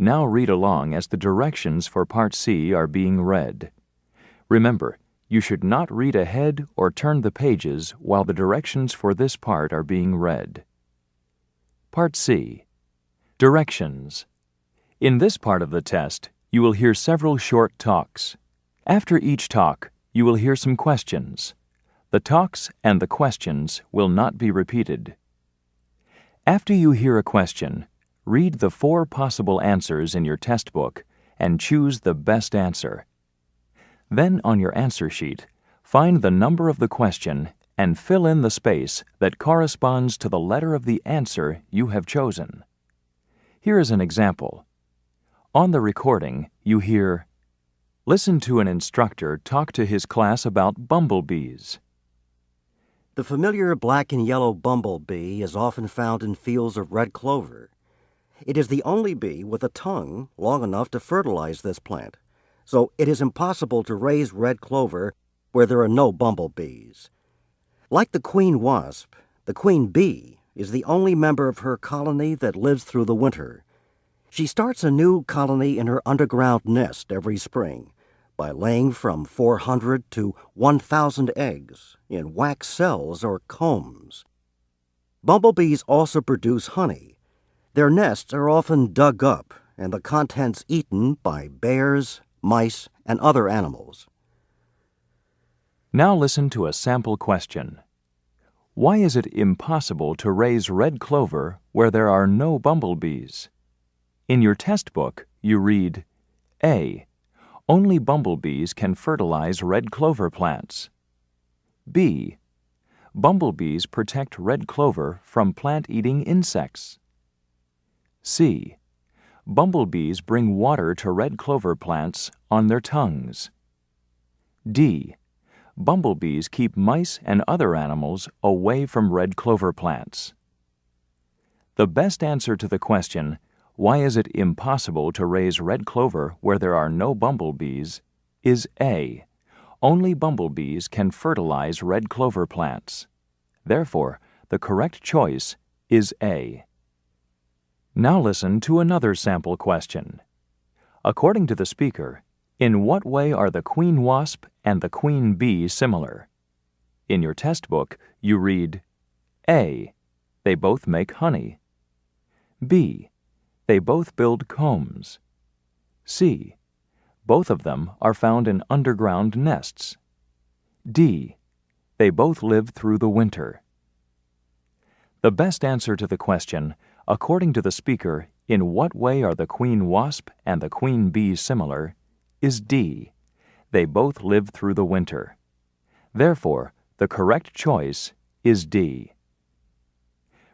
Now read along as the directions for Part C are being read. Remember, you should not read ahead or turn the pages while the directions for this part are being read. Part C. Directions. In this part of the test, you will hear several short talks. After each talk, you will hear some questions. The talks and the questions will not be repeated. After you hear a question, read the 4 possible answers in your test book and choose the best answer. Then on your answer sheet, find the number of the question and fill in the space that corresponds to the letter of the answer you have chosen. Here is an example. On the recording, you hear, "Listen to an instructor talk to his class about bumblebees." The familiar black and yellow bumblebee is often found in fields of red clover. It is the only bee with a tongue long enough to fertilize this plant, so it is impossible to raise red clover where there are no bumblebees. Like the queen wasp, the queen bee is the only member of her colony that lives through the winter. She starts a new colony in her underground nest every spring by laying from 400 to 1,000 eggs in wax cells or combs. Bumblebees also produce honey. Their nests are often dug up and the contents eaten by bears, mice, and other animals. Now listen to a sample question. Why is it impossible to raise red clover where there are no bumblebees? In your test book, you read, A. Only bumblebees can fertilize red clover plants. B. Bumblebees protect red clover from plant-eating insects. C. Bumblebees bring water to red clover plants on their tongues. D. Bumblebees keep mice and other animals away from red clover plants. The best answer to the question, "Why is it impossible to raise red clover where there are no bumblebees?" is A. Only bumblebees can fertilize red clover plants. Therefore, the correct choice is A. Now listen to another sample question. According to the speaker, in what way are the queen wasp and the queen bee similar? In your test book, you read, A. They both make honey. B. They both build combs. C. Both of them are found in underground nests. D. They both live through the winter. The best answer to the question, according to the speaker, in what way are the queen wasp and the queen bee similar, is D. They both live through the winter. Therefore, the correct choice is D.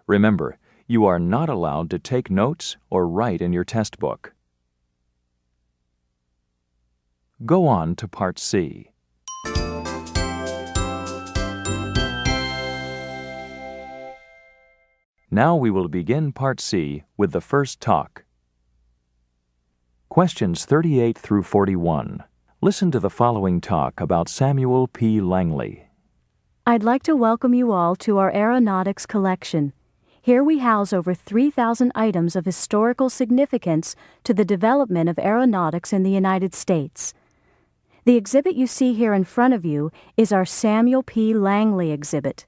Remember, you are not allowed to take notes or write in your test book. Go on to Part C. Now we will begin Part C with the first talk. Questions 38 through 41. Listen to the following talk about Samuel P. Langley. I'd like to welcome you all to our aeronautics collection. Here we house over 3,000 items of historical significance to the development of aeronautics in the United States. The exhibit you see here in front of you is our Samuel P. Langley exhibit.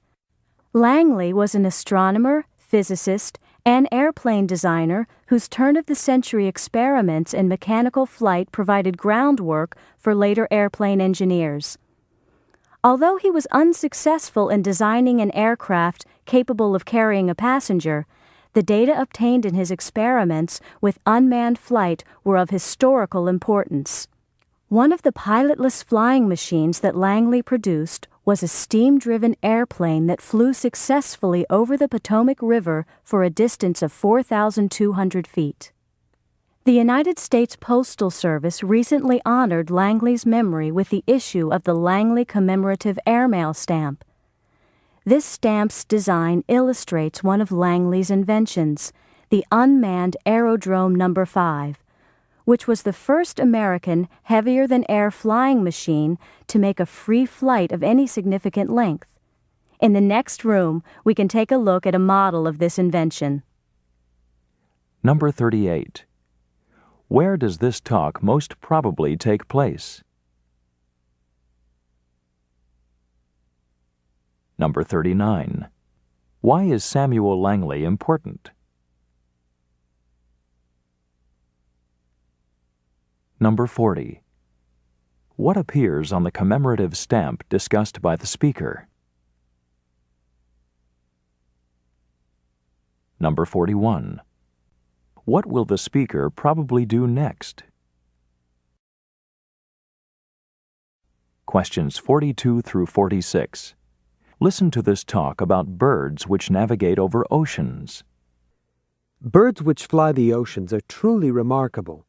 Langley was an astronomer, physicist, and airplane designer whose turn-of-the-century experiments in mechanical flight provided groundwork for later airplane engineers. Although he was unsuccessful in designing an aircraft capable of carrying a passenger, the data obtained in his experiments with unmanned flight were of historical importance. One of the pilotless flying machines that Langley produced was a steam-driven airplane that flew successfully over the Potomac River for a distance of 4,200 feet. The United States Postal Service recently honored Langley's memory with the issue of the Langley Commemorative Airmail Stamp. This stamp's design illustrates one of Langley's inventions, the unmanned Aerodrome No. 5, which was the first American heavier-than-air flying machine to make a free flight of any significant length. In the next room, we can take a look at a model of this invention. Number 38. Where does this talk most probably take place? Number 39. Why is Samuel Langley important? Number 40. What appears on the commemorative stamp discussed by the speaker? Number 41. What will the speaker probably do next? Questions 42 through 46. Listen to this talk about birds which navigate over oceans. Birds which fly the oceans are truly remarkable.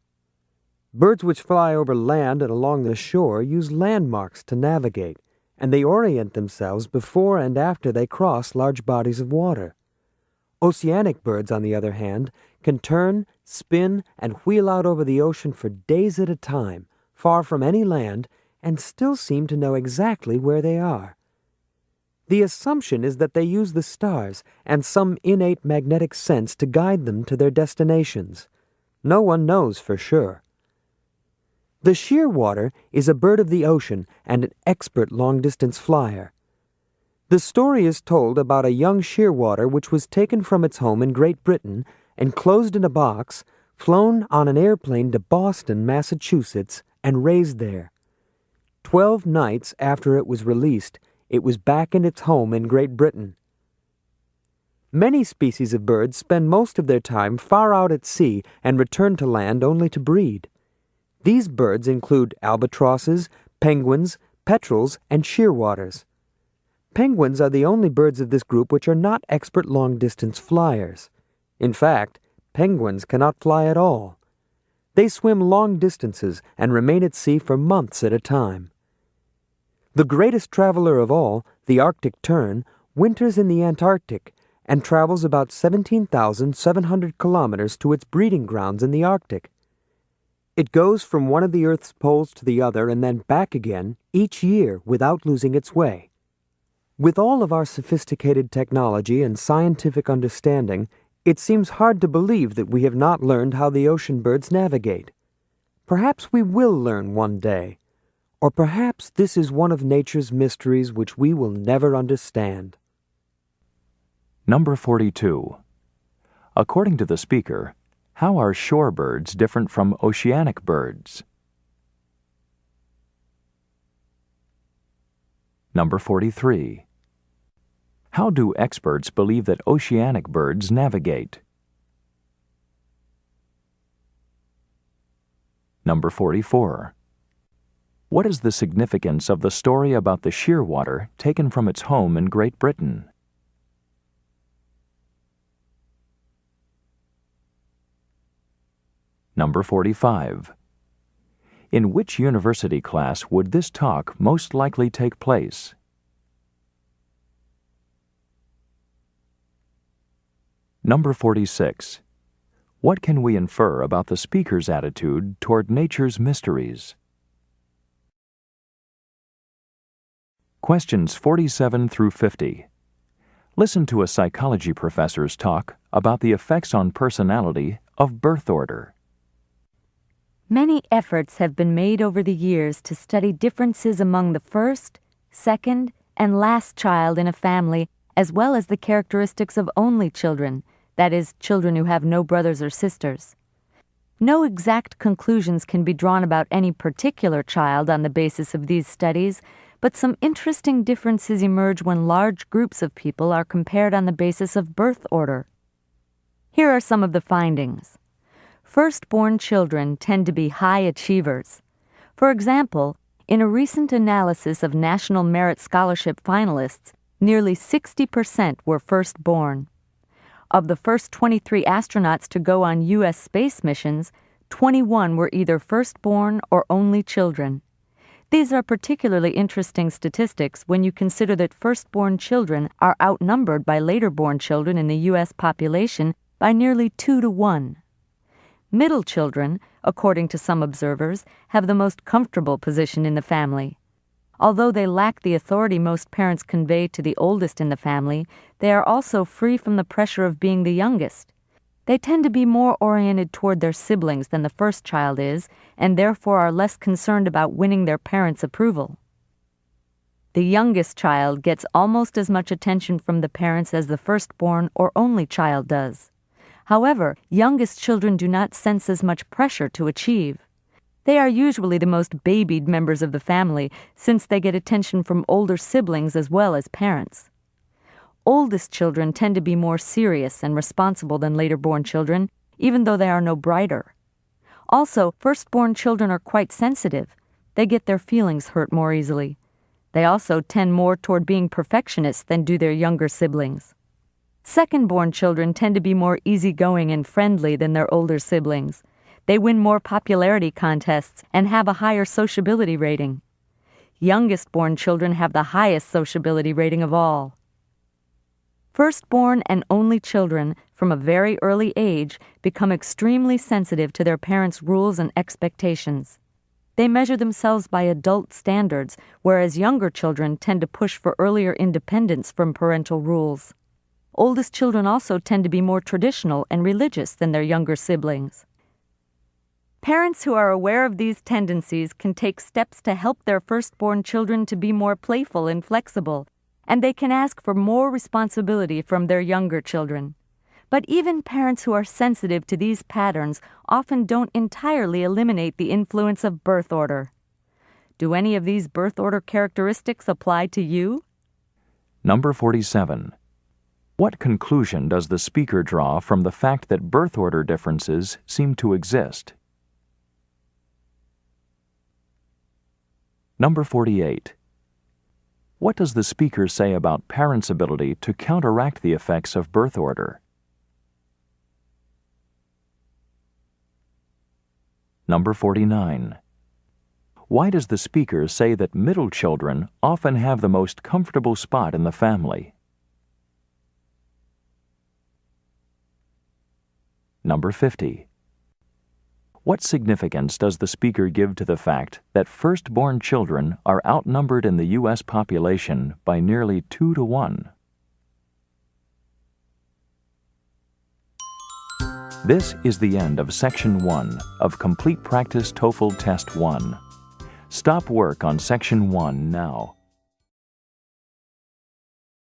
Birds which fly over land and along the shore use landmarks to navigate, and they orient themselves before and after they cross large bodies of water. Oceanic birds, on the other hand, can turn, spin, and wheel out over the ocean for days at a time, far from any land, and still seem to know exactly where they are. The assumption is that they use the stars and some innate magnetic sense to guide them to their destinations. No one knows for sure. The shearwater is a bird of the ocean and an expert long-distance flyer. The story is told about a young shearwater which was taken from its home in Great Britain, enclosed in a box, flown on an airplane to Boston, Massachusetts, and raised there. 12 nights after it was released, it was back in its home in Great Britain. Many species of birds spend most of their time far out at sea and return to land only to breed. These birds include albatrosses, penguins, petrels, and shearwaters. Penguins are the only birds of this group which are not expert long-distance flyers. In fact, penguins cannot fly at all. They swim long distances and remain at sea for months at a time. The greatest traveler of all, the Arctic tern, winters in the Antarctic and travels about 17,700 kilometers to its breeding grounds in the Arctic. It goes from one of the Earth's poles to the other and then back again each year without losing its way. With all of our sophisticated technology and scientific understanding, it seems hard to believe that we have not learned how the ocean birds navigate. Perhaps we will learn one day. Or perhaps this is one of nature's mysteries which we will never understand. Number 42. According to the speaker, how are shorebirds different from oceanic birds? Number 43. How do experts believe that oceanic birds navigate? Number 44. What is the significance of the story about the shearwater taken from its home in Great Britain? Number 45. In which university class would this talk most likely take place? Number 46. What can we infer about the speaker's attitude toward nature's mysteries? Questions 47 through 50. Listen to a psychology professor's talk about the effects on personality of birth order. Many efforts have been made over the years to study differences among the first, second, and last child in a family, as well as the characteristics of only children, that is, children who have no brothers or sisters. No exact conclusions can be drawn about any particular child on the basis of these studies, but some interesting differences emerge when large groups of people are compared on the basis of birth order. Here are some of the findings. Firstborn children tend to be high achievers. For example, in a recent analysis of National Merit Scholarship finalists, nearly 60% were firstborn. Of the first 23 astronauts to go on U.S. space missions, 21 were either firstborn or only children. These are particularly interesting statistics when you consider that firstborn children are outnumbered by later-born children in the U.S. population by nearly 2 to 1. Middle children, according to some observers, have the most comfortable position in the family. Although they lack the authority most parents convey to the oldest in the family, they are also free from the pressure of being the youngest. They tend to be more oriented toward their siblings than the first child is, and therefore are less concerned about winning their parents' approval. The youngest child gets almost as much attention from the parents as the firstborn or only child does. However, youngest children do not sense as much pressure to achieve. They are usually the most babied members of the family, since they get attention from older siblings as well as parents. Oldest children tend to be more serious and responsible than later-born children, even though they are no brighter. Also, firstborn children are quite sensitive. They get their feelings hurt more easily. They also tend more toward being perfectionists than do their younger siblings. Second-born children tend to be more easygoing and friendly than their older siblings. They win more popularity contests and have a higher sociability rating. Youngest-born children have the highest sociability rating of all. Firstborn and only children, from a very early age, become extremely sensitive to their parents' rules and expectations. They measure themselves by adult standards, whereas younger children tend to push for earlier independence from parental rules. Oldest children also tend to be more traditional and religious than their younger siblings. Parents who are aware of these tendencies can take steps to help their firstborn children to be more playful and flexible, and they can ask for more responsibility from their younger children. But even parents who are sensitive to these patterns often don't entirely eliminate the influence of birth order. Do any of these birth order characteristics apply to you? Number 47. What conclusion does the speaker draw from the fact that birth order differences seem to exist? Number 48. What does the speaker say about parents' ability to counteract the effects of birth order? Number 49. Why does the speaker say that middle children often have the most comfortable spot in the family? Number 50. What significance does the speaker give to the fact that firstborn children are outnumbered in the U.S. population by nearly 2 to 1? This is the end of Section 1 of Complete Practice TOEFL Test 1. Stop work on Section 1 now.